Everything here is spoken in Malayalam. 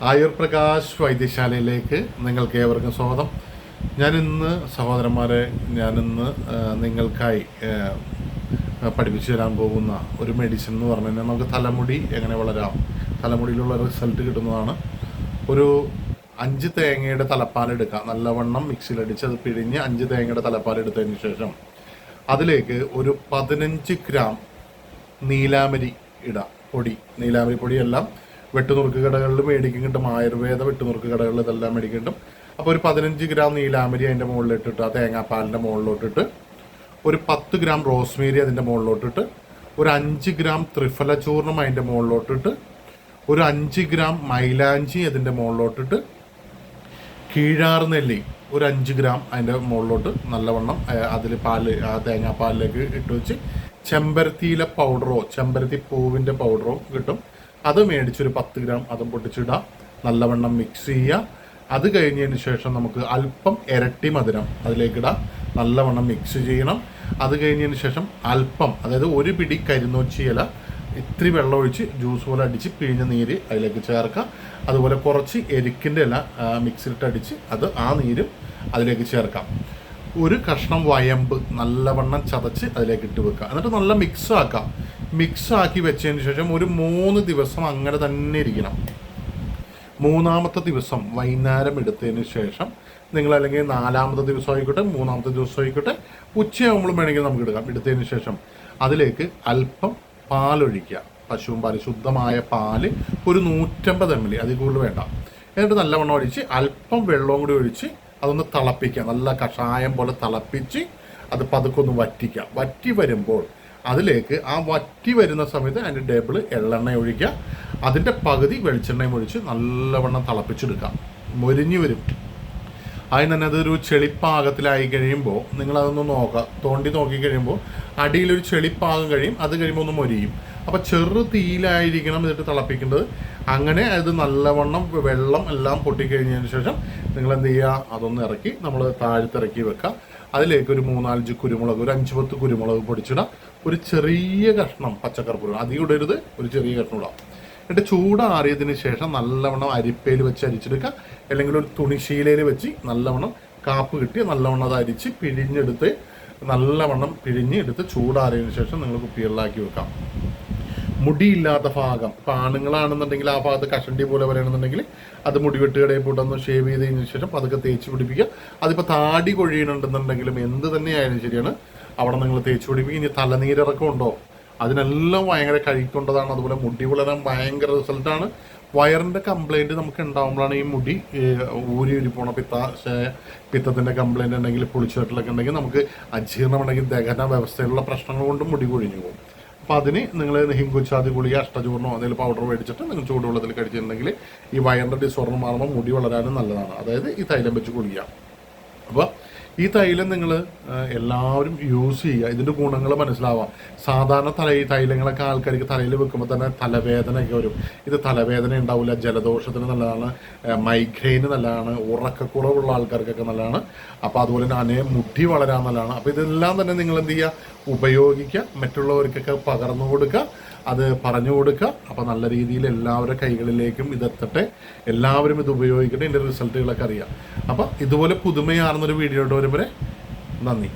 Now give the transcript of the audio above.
ആയുർ പ്രകാശ് വൈദ്യശാലയിലേക്ക് നിങ്ങൾക്ക് ഏവർക്കും സ്വാഗതം. ഞാനിന്ന് സഹോദരന്മാരെ നിങ്ങൾക്കായി പഠിപ്പിച്ചു തരാൻ പോകുന്ന ഒരു മെഡിസിൻ എന്ന് പറഞ്ഞു കഴിഞ്ഞാൽ നമുക്ക് തലമുടി എങ്ങനെ വളരാം, തലമുടിയിലുള്ള റിസൾട്ട് കിട്ടുന്നതാണ്. ഒരു 5 തേങ്ങയുടെ തലപ്പാലെടുക്കാം, നല്ലവണ്ണം മിക്സിയിലടിച്ച് അത് പിഴിഞ്ഞ് 5 തേങ്ങയുടെ തലപ്പാലെടുത്തതിന് ശേഷം അതിലേക്ക് ഒരു 15 ഗ്രാം നീലാമരി ഇടാം. നീലാമരി പൊടിയെല്ലാം വെട്ടുനുറുക്ക് കടകളിൽ മേടിക്കും കിട്ടും, ആയുർവേദ വെട്ടുനുറുക്ക് കടകളിൽ ഇതെല്ലാം മേടിക്കും കിട്ടും. അപ്പോൾ ഒരു 15 ഗ്രാം നീലാമരി അതിൻ്റെ മുകളിലിട്ടിട്ട്, ആ തേങ്ങാപ്പാലിൻ്റെ മുകളിലോട്ടിട്ട്, ഒരു 10 ഗ്രാം റോസ്മേരി അതിൻ്റെ മുകളിലോട്ടിട്ട്, ഒരു 5 ഗ്രാം ത്രിഫല ചൂർണം അതിൻ്റെ മുകളിലോട്ടിട്ട്, ഒരു 5 ഗ്രാം മൈലാഞ്ചി അതിൻ്റെ മുകളിലോട്ടിട്ട്, കീഴാറ് നെല്ലി ഒരു 5 ഗ്രാം അതിൻ്റെ മുകളിലോട്ട് നല്ലവണ്ണം അതിൽ ആ തേങ്ങാപ്പാലിലേക്ക് ഇട്ട് വെച്ച് ചെമ്പരത്തിയിലെ പൗഡറോ ചെമ്പരത്തി പൂവിൻ്റെ പൗഡറോ കിട്ടും, അത് മേടിച്ചൊരു 10 ഗ്രാം അതും പൊട്ടിച്ചിടാം. നല്ലവണ്ണം മിക്സ് ചെയ്യുക. അത് കഴിഞ്ഞതിന് ശേഷം നമുക്ക് അല്പം ഇരട്ടി മധുരം അതിലേക്കിടാം, നല്ലവണ്ണം മിക്സ് ചെയ്യണം. അത് കഴിഞ്ഞതിന് ശേഷം അല്പം, അതായത് ഒരു പിടി കരിനോച്ചി ഇല ഇത്തിരി വെള്ളം ഒഴിച്ച് ജ്യൂസ് പോലെ അടിച്ച് പിഴിഞ്ഞ നീര് അതിലേക്ക് ചേർക്കുക. അതുപോലെ കുറച്ച് എരിക്കിൻ്റെ ഇല മിക്സിലിട്ട് അടിച്ച് ആ നീരും അതിലേക്ക് ചേർക്കാം. ഒരു കഷ്ണം വയമ്പ് നല്ലവണ്ണം ചതച്ച് അതിലേക്ക് ഇട്ട് വെക്കുക. എന്നിട്ട് നല്ല മിക്സ് ആക്കാം. മിക്സ് ആക്കി വെച്ചതിന് ശേഷം ഒരു 3 ദിവസം അങ്ങനെ തന്നെ ഇരിക്കണം. 3-ാമത്തെ ദിവസം വൈകുന്നേരം എടുത്തതിന് ശേഷം നിങ്ങൾ അല്ലെങ്കിൽ 4-ാമത്തെ ദിവസം ആയിക്കോട്ടെ 3-ാമത്തെ ദിവസം ആയിക്കോട്ടെ ഉച്ചയാകുമ്പോഴും വേണമെങ്കിൽ നമുക്ക് എടുക്കാം. എടുത്തതിന് ശേഷം അതിലേക്ക് അല്പം പാലൊഴിക്കുക. പശുവും പാല്, ശുദ്ധമായ പാല് ഒരു 150 ml, അതിൽ കൂടുതൽ വേണ്ട. എന്നിട്ട് നല്ലവണ്ണം ഒഴിച്ച് അല്പം വെള്ളവും കൂടി ഒഴിച്ച് അതൊന്ന് തിളപ്പിക്കുക. നല്ല കഷായം പോലെ തിളപ്പിച്ച് അത് പതുക്കെ ഒന്ന് വറ്റിക്കുക. വറ്റി വരുമ്പോൾ അതിലേക്ക് ആ വറ്റി വരുന്ന സമയത്ത് അതിൻ്റെ ഡബിൾ എള്ളെണ്ണ ഒഴിക്കുക. അതിൻ്റെ പകുതി വെളിച്ചെണ്ണയും ഒഴിച്ച് നല്ലവണ്ണം തിളപ്പിച്ചെടുക്കുക. മൊരിഞ്ഞു വരും. അതിന് തന്നെ അതൊരു ചെളിപ്പാകത്തിലായി കഴിയുമ്പോൾ നിങ്ങളതൊന്ന് നോക്കുക. തോണ്ടി നോക്കി കഴിയുമ്പോൾ അടിയിലൊരു ചെളിപ്പാകം കഴിയും. അത് കഴിയുമ്പോൾ ഒന്ന് മൊരിയും. അപ്പോൾ ചെറു തീയിലായിരിക്കണം ഇതിട്ട് തിളപ്പിക്കേണ്ടത്. അങ്ങനെ അത് നല്ലവണ്ണം വെള്ളം എല്ലാം പൊട്ടിക്കഴിഞ്ഞതിന് ശേഷം നിങ്ങൾ എന്ത് ചെയ്യുക, അതൊന്ന് ഇറക്കി നമ്മൾ താഴത്തിറക്കി വെക്കുക. അതിലേക്ക് ഒരു 3-4 കുരുമുളക്, ഒരു 5-10 കുരുമുളക് പൊടിച്ചിടാം. ഒരു ചെറിയ കഷ്ണം പച്ചക്കറിപ്പുഴ, അധികം ഇടരുത്, ഒരു ചെറിയ കഷ്ണം ഇടാം. എന്നിട്ട് ചൂടാറിയതിന് ശേഷം നല്ലവണ്ണം അരിപ്പയിൽ വെച്ച് അരിച്ചെടുക്കുക. അല്ലെങ്കിൽ ഒരു തുണിശീലയിൽ വെച്ച് നല്ലവണ്ണം കാപ്പ് കിട്ടി നല്ലവണ്ണം അത് അരിച്ച് പിഴിഞ്ഞെടുത്ത് നല്ലവണ്ണം പിഴിഞ്ഞെടുത്ത് ചൂടാറിയതിന് ശേഷം നിങ്ങൾ കുപ്പികളിലാക്കി വെക്കാം. മുടിയില്ലാത്ത ഭാഗം, ഇപ്പം ആണുങ്ങളാണെന്നുണ്ടെങ്കിൽ ആ ഭാഗത്ത് കഷണ്ടി പോലെ വരണമെന്നുണ്ടെങ്കിൽ അത് മുടി വെട്ടുകടയിൽ പോയിട്ടൊന്ന് ഷേവ് ചെയ്തതിന് ശേഷം അതൊക്കെ തേച്ച് പിടിപ്പിക്കുക. അതിപ്പോൾ താടി കൊഴിയണുണ്ടെന്നുണ്ടെങ്കിലും എന്ത് തന്നെയായാലും ശരിയാണ്, അവിടെ നിങ്ങൾ തേച്ച് പിടിപ്പിക്കുക. ഇനി തലനീരിറക്കം ഉണ്ടോ, അതിനെല്ലാം ഭയങ്കര കഴിക്കേണ്ടതാണ്. അതുപോലെ മുടി വളരാൻ ഭയങ്കര റിസൾട്ടാണ്. വയറിൻ്റെ കംപ്ലൈൻറ്റ് നമുക്ക് ഉണ്ടാകുമ്പോഴാണ് ഈ മുടി ഊരി പോണ പിത്തത്തിൻ്റെ കംപ്ലൈൻറ്റ് ഉണ്ടെങ്കിൽ, പുളിച്ചേട്ടിലൊക്കെ ഉണ്ടെങ്കിൽ, നമുക്ക് അജീർണം ഉണ്ടെങ്കിൽ, ദഹന വ്യവസ്ഥയിലുള്ള പ്രശ്നങ്ങൾ കൊണ്ട് മുടി കൊഴിഞ്ഞു പോകും. അപ്പോൾ അതിന് നിങ്ങൾ ഹിങ്കുച്ചാതി ഗുളിക, അഷ്ടചൂർണോ എന്തെങ്കിലും പൗഡർ മേടിച്ചിട്ട് നിങ്ങൾ ചൂടുവെള്ളത്തിൽ കഴിച്ചിട്ടുണ്ടെങ്കിൽ ഈ വയറിൻ്റെ ഡിസോർഡർ മാറുമ്പോൾ മുടി വളരാനും നല്ലതാണ്. അതായത് ഈ തൈലം വെച്ച് കുളിക്കുക. അപ്പോൾ ഈ തൈലം നിങ്ങൾ എല്ലാവരും യൂസ് ചെയ്യുക. ഇതിൻ്റെ ഗുണങ്ങൾ മനസ്സിലാവാം. സാധാരണ തൈലങ്ങളൊക്കെ ആൾക്കാർക്ക് തലയിൽ വെക്കുമ്പോൾ തന്നെ തലവേദനയൊക്കെ വരും. ഇത് തലവേദന ഉണ്ടാവില്ല, ജലദോഷത്തിന് നല്ലതാണ്, മൈഗ്രെയിന് നല്ലതാണ്, ഉറക്കക്കുറവുള്ള ആൾക്കാർക്കൊക്കെ നല്ലതാണ്. അപ്പോൾ അതുപോലെ തന്നെ മുടി വളരാൻ നല്ലതാണ്. അപ്പോൾ ഇതെല്ലാം തന്നെ നിങ്ങൾ എന്ത് ചെയ്യുക, ഉപയോഗിക്കുക, മറ്റുള്ളവർക്കൊക്കെ പകർന്നു കൊടുക്കുക, അത് പറഞ്ഞു കൊടുക്കുക. അപ്പോൾ നല്ല രീതിയിൽ എല്ലാവരുടെ കൈകളിലേക്കും ഇതെത്തട്ടെ, എല്ലാവരും ഇത് ഉപയോഗിക്കട്ടെ, ഇതിൻ്റെ റിസൾട്ടുകളൊക്കെ അറിയാം. അപ്പോൾ ഇതുപോലെ പുതുമയാർന്നൊരു വീഡിയോ വരുമ്പോൾ നന്ദി.